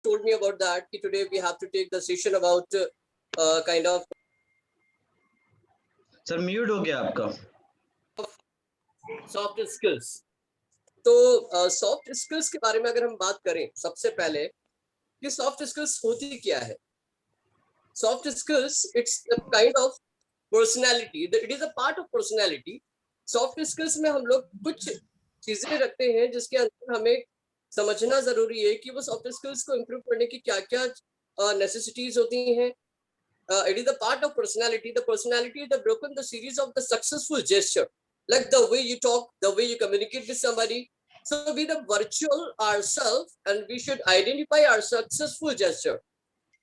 told me about that. Today we have to take the session about kind of sir mute हो गया आपका। Soft skills. तो soft skills के बारे में अगर हम बात करें, सबसे पहले कि सॉफ्ट स्किल्स होती क्या है। Soft skills it's the kind of personality, it is a part of personality. Soft skills में हम लोग कुछ चीजें रखते हैं जिसके अंदर हमें समझना जरूरी है कि वो सॉफ्ट स्किल्स को इम्प्रूव करने की क्या क्या नेसेसिटीज होती हैं। It is a part of personality. The personality is the series of the successful gesture, like the way you talk, the way you communicate with somebody. So be the virtual ourselves, and we should identify our successful gesture.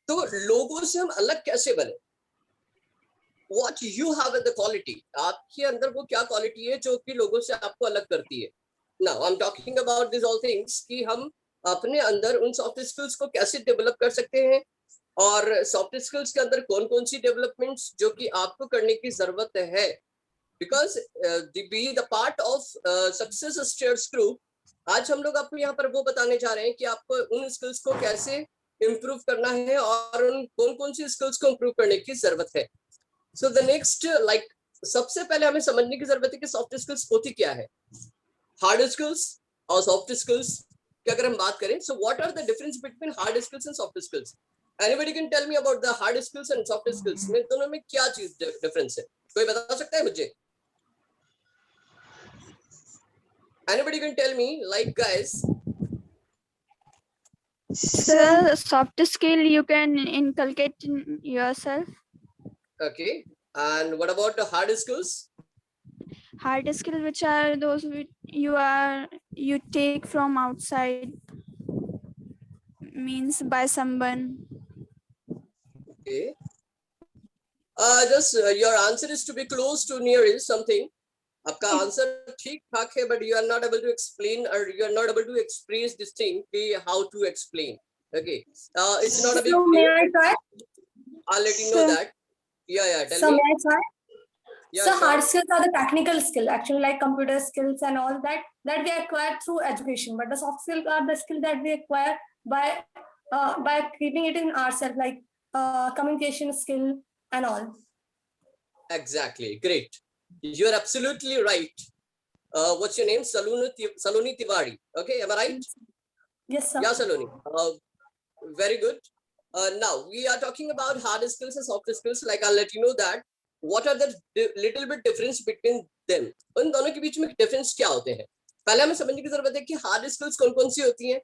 तो लोगों से हम अलग कैसे बने? What you have as the quality, आपके अंदर वो क्या क्वालिटी है जो कि लोगों से आपको अलग करती है। Now I'm talking about these all things कि हम अपने अंदर उन सॉफ्ट स्किल्स को कैसे डेवलप कर सकते हैं, और सॉफ्ट स्किल्स के अंदर कौन कौन सी डेवलपमेंट्स जो कि आपको करने की जरूरत है। Because be the part of success stairs group, आज हम लोग आपको यहाँ पर वो बताने जा रहे हैं कि आपको उन स्किल्स को कैसे इम्प्रूव करना है और उन कौन कौन सी स्किल्स को इम्प्रूव करने की जरूरत है। सो द नेक्स्ट लाइक सबसे पहले हमें समझने की जरूरत है कि सॉफ्ट स्किल्स होती क्या है। हार्ड स्किल्स और सॉफ्ट स्किल्स की अगर हम बात करें, so what are the difference between hard skills and soft skills. Anybody can tell me about the hard skills and soft skills में दोनों में क्या चीज डिफरेंस है? कोई बता सकता है मुझे? Anybody can tell me, like guys? Sir, soft skill you can inculcate in yourself. Okay, and what about the hard skills? Hard skill, which are those you take from outside, means by someone. Okay, just your answer is to be close to near is something. आपका answer ठीक ठाक है, but you are not able to explain or you are not able to express this thing, how to explain. Okay, it's not a big So may I try? I'll let you know that. Yeah, tell So me. may I try? Yeah, So sure. hard skills are the technical skill, actually like computer skills and all that we acquire through education. But the soft skills are the skill that we acquire by keeping it in ourselves, like communication skill and all. Exactly, great. You are absolutely right. What's your name? Saloni Tiwari. Okay, am I right? Yes, sir. Yeah, Saloni. Very good. Now we are talking about hard skills and soft skills. Like I'll let you know that what are the little bit difference between them. उन दोनों के बीच में difference क्या होते हैं, पहले हमें समझने की जरूरत है कि हार्ड स्किल्स कौन कौन सी होती हैं।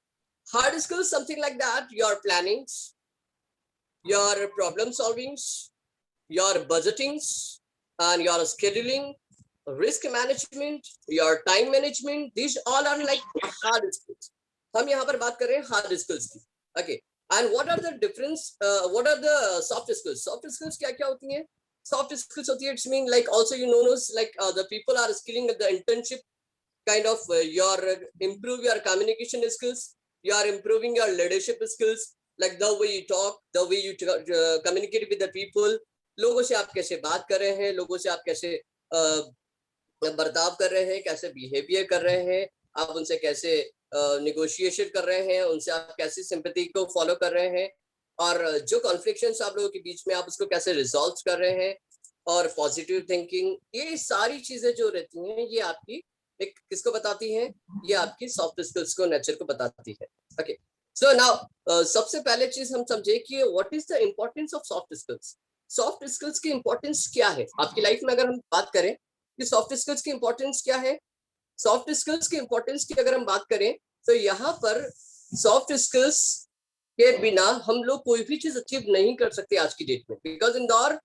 Hard skills something like that your plannings, your problem solvings, your budgetings and your scheduling, risk management, your time management, these all are like hard skills. हम यहाँ पर बात कर रहे हैं hard skills की। Okay, and what are the difference, what are the soft skills? Soft skills क्या क्या होती हैं? Soft skills होती है, it's mean like also you know like the people are skilling at the internship kind of your improve your communication skills, you are improving your leadership skills, like the way you talk, the way you communicate with the people, लोगों से आप कैसे बात कर रहे हैं, लोगों से आप कैसे बर्ताव कर रहे हैं, कैसे बिहेवियर कर रहे हैं, आप उनसे कैसे नेगोशिएशन कर रहे हैं, उनसे आप कैसे सिंपैथी को फॉलो कर रहे हैं, और जो कॉन्फ्लिक्शंस आप लोगों के बीच में आप उसको कैसे रिजॉल्व कर रहे हैं, और पॉजिटिव थिंकिंग, ये सारी चीजें जो रहती हैं ये आपकी एक किसको बताती हैं, ये आपकी सॉफ्ट स्किल्स को, नेचर को बताती है। ओके, सो नाउ सबसे पहले चीज हम समझे कि what is the importance of soft skills. Soft skills की इंपॉर्टेंस क्या है आपकी लाइफ में? अगर हम बात करें कि सॉफ्ट स्किल्स की इंपॉर्टेंस क्या है, सॉफ्ट स्किल्स की इंपॉर्टेंस की अगर हम बात करें तो यहाँ पर सॉफ्ट स्किल्स के बिना हम लोग कोई भी चीज अचीव नहीं कर सकते आज की डेट में। Because Indore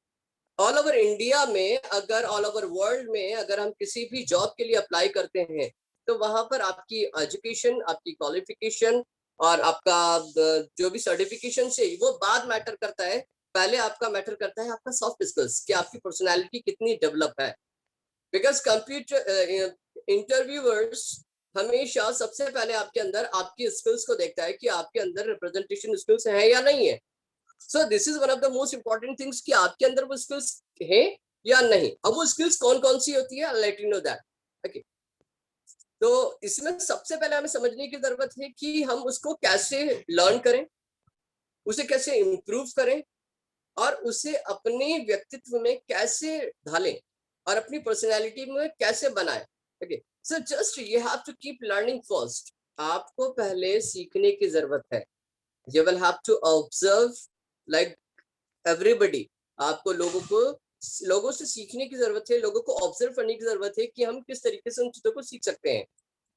all over India में, अगर ऑल ओवर वर्ल्ड में अगर हम किसी भी जॉब के लिए अप्लाई करते हैं तो वहां पर आपकी एजुकेशन, आपकी क्वालिफिकेशन और आपका जो भी सर्टिफिकेशन से वो बाद मैटर करता है। पहले आपका मैटर करता है आपका सॉफ्ट स्किल्स, कि आपकी पर्सनालिटी कितनी डेवलप है। बिकॉज कंप्यूटर इंटरव्यूअर्स हमेशा सबसे पहले आपके अंदर आपकी स्किल्स को देखता है कि आपके अंदर रिप्रेजेंटेशन स्किल्स हैं या नहीं है। So this is one of the most important things कि आपके अंदर वो स्किल्स है या नहीं। अब वो स्किल्स कौन कौन सी होती है, let you know that. Okay, तो इसमें सबसे पहले हमें समझने की जरूरत है कि हम उसको कैसे लर्न करें, उसे कैसे इम्प्रूव करें और उसे अपने व्यक्तित्व में कैसे ढालें और अपनी पर्सनैलिटी में कैसे बनाएं। Okay, so just you have to keep learning first. आपको पहले सीखने की जरूरत है। You will have to observe like everybody. आपको लोगों से सीखने की जरूरत है, लोगों को ऑब्जर्व करने की जरूरत है कि हम किस तरीके से उन चीजों को सीख सकते हैं।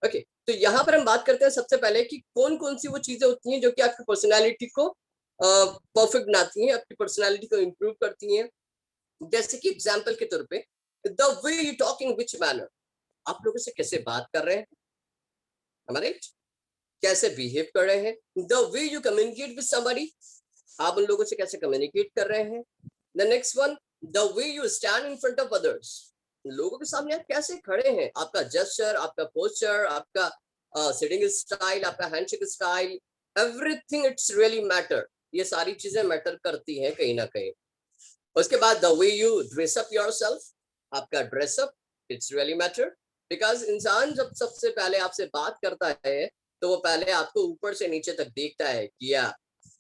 ओके, तो यहाँ पर हम बात करते हैं सबसे पहले कि कौन कौन सी वो चीजें होती हैं जो कि आपकी पर्सनैलिटी को परफेक्ट बनाती हैं, आपकी पर्सनैलिटी को इम्प्रूव करती हैं। जैसे कि एग्जाम्पल के तौर पे the way you talk in which manner, आप लोगों से कैसे बात कर रहे हैं, हमारे कैसे बिहेव कर रहे हैं। The way you communicate with somebody, आप उन लोगों से कैसे कम्युनिकेट कर रहे हैं। The next one, the way you stand in front of others, लोगों के सामने आप कैसे खड़े हैं, आपका जेस्चर, आपका पोस्चर, आपका सिटिंग स्टाइल, आपका handshake style, everything it's really matter. ये सारी चीजें मैटर करती हैं कहीं ना कहीं। उसके बाद the way you dress up yourself, आपका dress up it's really matter. Because इंसान जब सबसे पहले आपसे बात करता है तो वो पहले आपको ऊपर से नीचे तक देखता है किया,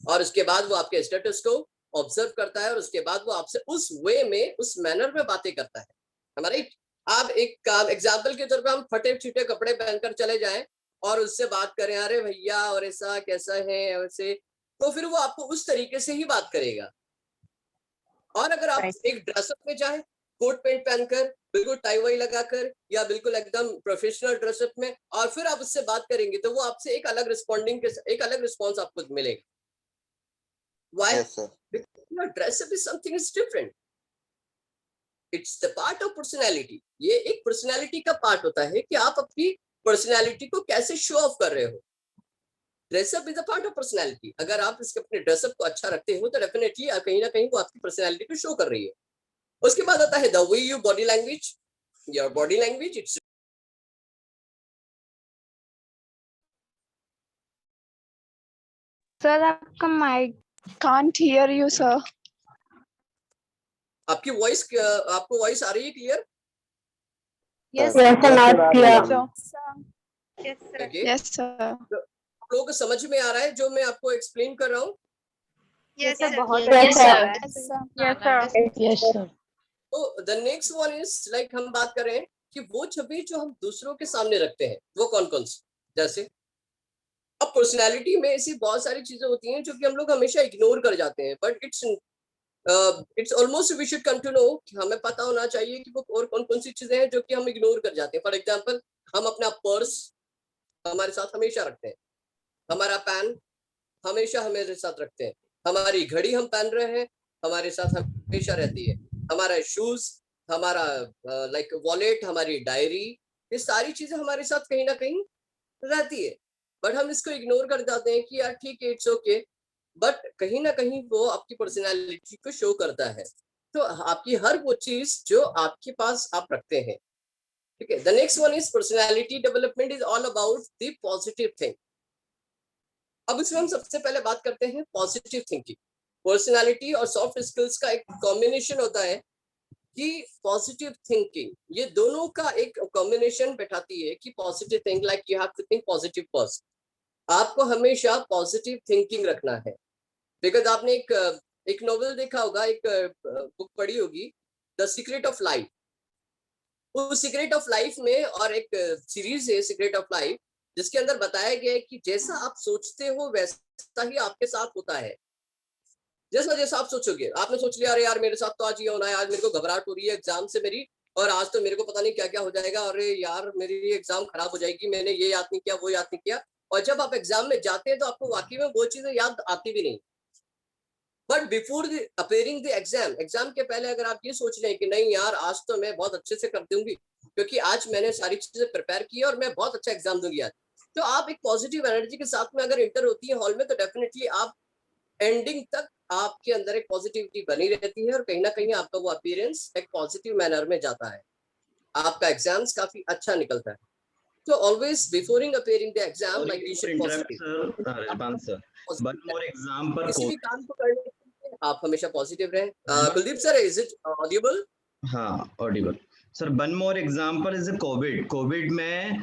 और उसके बाद वो आपके स्टेटस को ऑब्जर्व करता है और उसके बाद वो आपसे उस वे में, उस मैनर में बातें करता है। हमारे आप एक काम एग्जाम्पल के तौर पर हम फटे छीटे कपड़े पहनकर चले जाएं और उससे बात करें, अरे भैया और ऐसा कैसा है वैसे, तो फिर वो आपको उस तरीके से ही बात करेगा। और अगर आप एक ड्रेसअप में जाए, कोट पैंट पहनकर, बिल्कुल टाई वाई लगाकर या बिल्कुल एकदम प्रोफेशनल ड्रेसअप में, और फिर आप उससे बात करेंगे तो वो आपसे एक अलग एक अलग रिस्पॉन्स आपको मिलेगा। Why? Yes, sir. Because your dress up is something is different. It's the part of personality. ये एक पर्सनैलिटी का पार्ट होता है कि आप अपनी पर्सनैलिटी को कैसे शो ऑफ कर रहे हो। Dress up is a part of personality. अगर आप इसके अपने ड्रेसअप को अच्छा रखते हो तो डेफिनेटली कहीं ना कहीं वो आपकी पर्सनैलिटी को शो कर रही है। उसके बाद आता है the way you body language, your body language it's. Sir आपका mic can't hear you sir. आपकी वॉइस, आपको वॉइस आ रही है क्लियर? Yes yes sir. लोगों को समझ में आ रहा है जो मैं आपको एक्सप्लेन कर रहा हूँ? यस सर, बहुत यस सर। तो the next one is like हम बात कर रहे हैं कि वो छवि जो हम दूसरों के सामने रखते हैं वो कौन कौन सी। जैसे अब पर्सनालिटी में ऐसी बहुत सारी चीजें होती हैं जो कि हम लोग हमेशा इग्नोर कर जाते हैं, but it's almost we should come to know कि हमें पता होना चाहिए कि वो और कौन कौन सी चीजें हैं जो कि हम इग्नोर कर जाते हैं। फॉर एग्जाम्पल, हम अपना पर्स हमारे साथ हमेशा रखते हैं, हमारा पैन हमेशा हमारे साथ रखते हैं, हमारी घड़ी हम पहन रहे हैं हमारे साथ हमेशा रहती है, हमारा शूज, हमारा लाइक वॉलेट, हमारी डायरी, ये सारी चीजें हमारे साथ कहीं ना कहीं रहती है। बट हम इसको इग्नोर कर जाते हैं कि यार ठीक है, इट्स ओके, बट कहीं ना कहीं वो आपकी पर्सनैलिटी को शो करता है। तो आपकी हर वो चीज जो आपके पास आप रखते हैं, ठीक है। The next one is personality development is all about the positive thing. अब इसमें हम सबसे पहले बात करते हैं पॉजिटिव थिंकिंग। पर्सनालिटी और सॉफ्ट स्किल्स का एक कॉम्बिनेशन होता है कि पॉजिटिव थिंकिंग, ये दोनों का एक कॉम्बिनेशन बैठाती है कि positive think, like you have to think positive first. आपको हमेशा पॉजिटिव थिंकिंग रखना है। बिकॉज आपने एक नॉवेल देखा होगा, एक बुक पढ़ी होगी, द सीक्रेट ऑफ लाइफ। उस सीक्रेट ऑफ लाइफ में और एक सीरीज है सीक्रेट ऑफ लाइफ, जिसके अंदर बताया गया है कि जैसा आप सोचते हो वैसा ही आपके साथ होता है। जैसा जैसा आप सोचोगे, आपने सोच लिया अरे यार मेरे साथ तो आज ये होना है, आज मेरे को घबराहट हो रही है एग्जाम से मेरी, और आज तो मेरे को पता नहीं क्या क्या हो जाएगा, अरे यार मेरी एग्जाम खराब हो जाएगी, मैंने ये याद नहीं किया, वो याद नहीं किया। और जब आप एग्जाम में जाते हैं तो आपको वाकई में वो चीजें याद आती भी नहीं। But before appearing the exam, exam के पहले अगर आप ये सोच रहे हैं कि नहीं यार आज तो मैं बहुत अच्छे से कर दूंगी क्योंकि आज मैंने सारी चीजें प्रिपेयर की और मैं बहुत अच्छा एग्जाम दूंगी आज, तो आप एक पॉजिटिव एनर्जी के साथ में अगर इंटर होती है हॉल में, तो डेफिनेटली आप एंडिंग तक आपके अंदर एक पॉजिटिविटी बनी रहती है और कहीं ना कहीं आपका वो अपीयरेंस एक पॉजिटिव मैनर में जाता है, आपका एग्जाम्स काफी अच्छा निकलता है। So always before appearing the exam, like you should positive. Rizwan sir, one more example. किसी भी काम को करने के लिए आप हमेशा पॉजिटिव रहें। Kuldeep sir, is it audible? हाँ, audible. Sir one more example is Covid में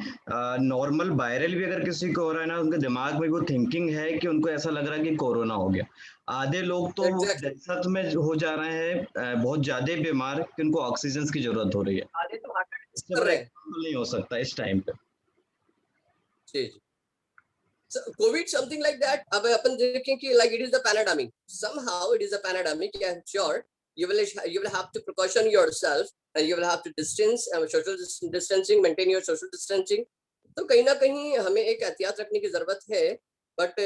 नॉर्मल वायरल भी अगर किसी को हो रहा है ना, उनके दिमाग में वो थिंकिंग है कि उनको ऐसा लग रहा है कि कोरोना हो गया। आधे लोग तो वो Exactly. दहशत में हो जा रहे हैं, बहुत ज्यादा बीमार कि उनको ऑक्सीजन की जरूरत हो रही है। आधे तो हार्ट अटैक इससे कर बड़ा रहे हैं। एग्जाम्पल नहीं हो सकता इस टाइम पे। जी जी। So COVID something like that. अब अपन देखें कि like it is the pandemic. Somehow it is a pandemic. I'm sure you will have to precaution yourself and you will have to distance social distancing, maintain your social distancing. तो कहीं ना कहीं हमें एक एहतियात रखने की जरूरत है, बट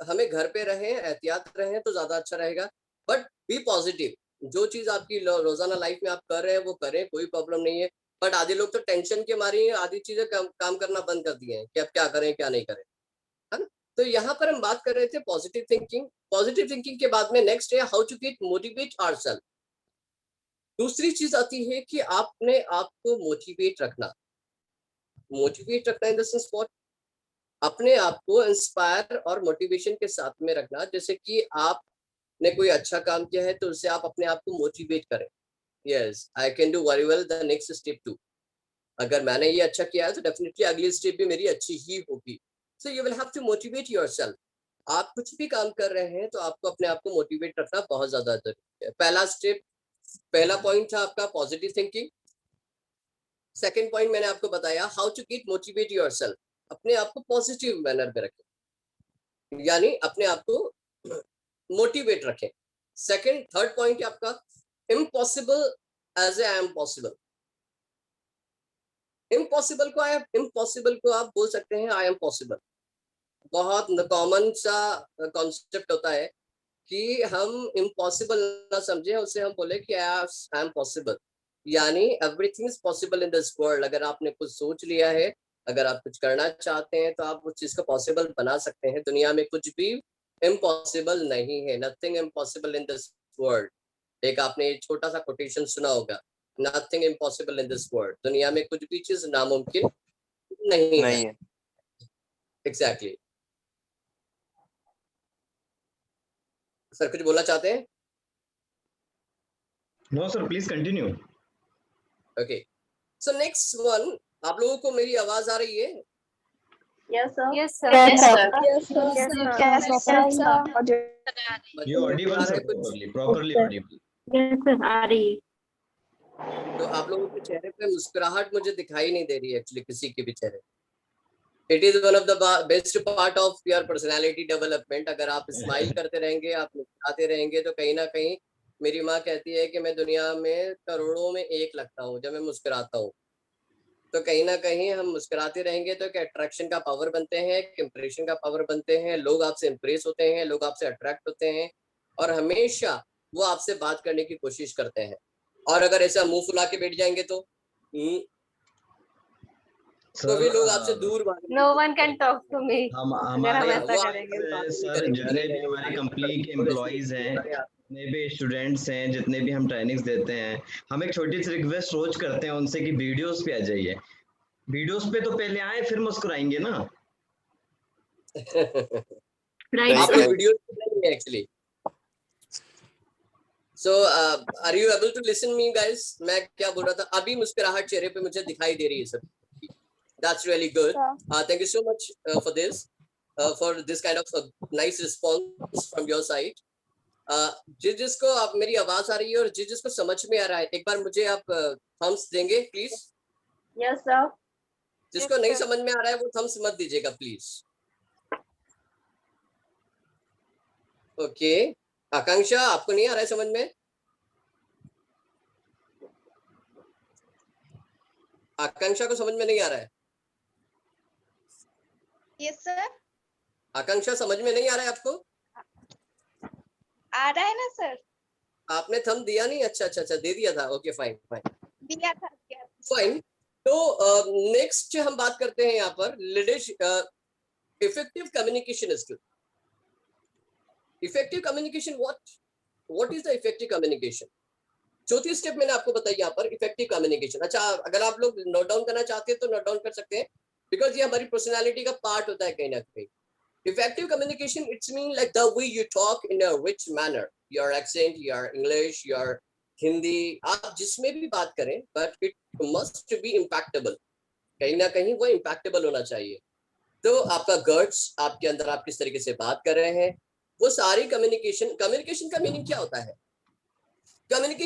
हमें घर पे रहें, एहतियात रहें तो ज्यादा अच्छा रहेगा। बट बी पॉजिटिव, जो चीज आपकी रोजाना लाइफ में आप कर रहे हैं वो करें, कोई प्रॉब्लम नहीं है। बट आधे लोग तो टेंशन के मारे आधी चीजें काम करना बंद कर दिए हैं कि अब क्या करें क्या नहीं करें, है ना। तो यहाँ पर हम बात कर रहे थे पॉजिटिव थिंकिंग। पॉजिटिव थिंकिंग के बाद में नेक्स्ट है how to get motivate ourself. दूसरी चीज आती है कि आपने आपको मोटिवेट रखना। मोटिवेट रखना इन द सेंस व्हाट, अपने आप को इंस्पायर और मोटिवेशन के साथ में रखना। जैसे कि आपने कोई अच्छा काम किया है तो उससे आप अपने आप को मोटिवेट करें, yes I can do very well the next step two. अगर मैंने ये अच्छा किया है तो डेफिनेटली अगली स्टेप भी मेरी अच्छी ही होगी। So you will have to motivate yourself. आप कुछ भी काम कर रहे हैं तो आपको अपने आप को मोटिवेट रखना बहुत ज्यादा जरूरी है। पहला स्टेप, पहला पॉइंट था आपका पॉजिटिव थिंकिंग। सेकंड पॉइंट मैंने आपको बताया how to get motivate yourself. अपने आप को पॉजिटिव मैनर में रखें, यानी अपने आप को मोटिवेट रखें। सेकंड, थर्ड पॉइंट है आपका impossible as a I am possible. Impossible को आप बोल सकते हैं आई एम पॉसिबल। बहुत कॉमन सा कॉन्सेप्ट होता है कि हम इम्पॉसिबल ना समझे, उससे हम बोले कि आई एम पॉसिबल, यानी everything is possible in this world. अगर आपने कुछ सोच लिया है, अगर आप कुछ करना चाहते हैं तो आप उस चीज को पॉसिबल बना सकते हैं। दुनिया में कुछ भी इम्पॉसिबल नहीं है, nothing impossible in this world. एक आपने छोटा सा कोटेशन सुना होगा, nothing impossible in this world. दुनिया में कुछ भी चीज नामुमकिन नहीं है। एग्जैक्टली। सर कुछ बोलना चाहते हैं? No sir, please continue. Okay, so next one, आप लोगों को मेरी आवाज आ रही है? Yes, sir. Yes, sir. Yes, sir. Yes, sir. Yes, sir. You Audible sir, properly Audible. Yes, sir. आ रही। तो आप लोगों के चेहरे पे मुस्कुराहट मुझे दिखाई नहीं दे रही है एक्चुअली, किसी के भी चेहरे। It is one of the best part of your personality development. अगर आप स्माइल करते रहेंगे, आप मुस्कुराते रहेंगे, तो कहीं ना कहीं मेरी माँ कहती है कि मैं दुनिया में करोड़ों में एक लगता हूँ जब मैं मुस्कुराता हूँ। तो कहीं ना कहीं हम मुस्कुराते रहेंगे तो एक अट्रैक्शन का पावर बनते हैं, एक इम्प्रेशन का पावर बनते हैं। लोग आपसे इम्प्रेस होते हैं, लोग आपसे अट्रैक्ट होते हैं और हमेशा वो आपसे बात करने की कोशिश करते हैं। और अगर ऐसा मुंह फुला के बैठ जाएंगे तो भी लोग आपसे दूर भागेंगे। No one can talk to me. हमारे अगर हम ऐसा करेंगे तो। सर जितने भी हमारे कंपनी के एम्प्लॉइज हैं, जितने भी स्टूडेंट्स हैं, जितने भी हम ट्रेनिंग्स देते हैं, हम एक छोटी सी रिक्वेस्ट रोज करते हैं उनसे कि वीडियोस पे आ जाइए। वीडियोस पे तो पहले आए फिर मुस्कुराएंगे ना। आप लोग वीडियो नहीं है actually. So are you able to listen me guys? मैं क्या बोल रहा था, अभी मुस्कुराहट चेहरे पे मुझे दिखाई दे रही है sir. That's really good. Thank you so much for this, for this kind of nice response from your side. जिसको आप मेरी आवाज आ रही है और जिसको समझ में आ रहा है, एक बार मुझे आप थम्स देंगे प्लीज? Yes, sir. जिसको नहीं समझ में आ रहा है वो थम्स मत दीजिएगा प्लीज। ओके, आकांक्षा आपको नहीं आ रहा है समझ में? आकांक्षा को समझ में नहीं आ रहा है? Yes, sir. आकांक्षा समझ में नहीं आ रहा है आपको? आ रहा है ना सर? आपने थंब दिया नहीं? अच्छा अच्छा अच्छा, दे दिया था। ओके फाइन फाइन दिया था। फाइन। तो नेक्स्ट हम बात करते हैं यहाँ पर leadership, effective communication skill. Effective communication, what is the effective communication? चौथी स्टेप मैंने आपको बताई यहाँ पर, इफेक्टिव कम्युनिकेशन। अच्छा, अगर आप लोग नोट डाउन करना चाहते हैं तो नोट डाउन कर सकते हैं, बिकॉज ये हमारी पर्सनैलिटी का पार्ट होता है कहीं ना कहीं। Effective communication, it's mean like the way you talk in a rich manner, your accent, your English, your Hindi, आप जिसमें भी बात करें, बट इट मस्ट बी इम्पैक्टेबल, कहीं ना कहीं वो इम्पैक्टेबल होना चाहिए। तो आपका गर्ड्स, आपके अंदर आप किस तरीके से बात कर रहे हैं, वो सारी कम्युनिकेशन का मीनिंग क्या होता है? कम्युनिकेशन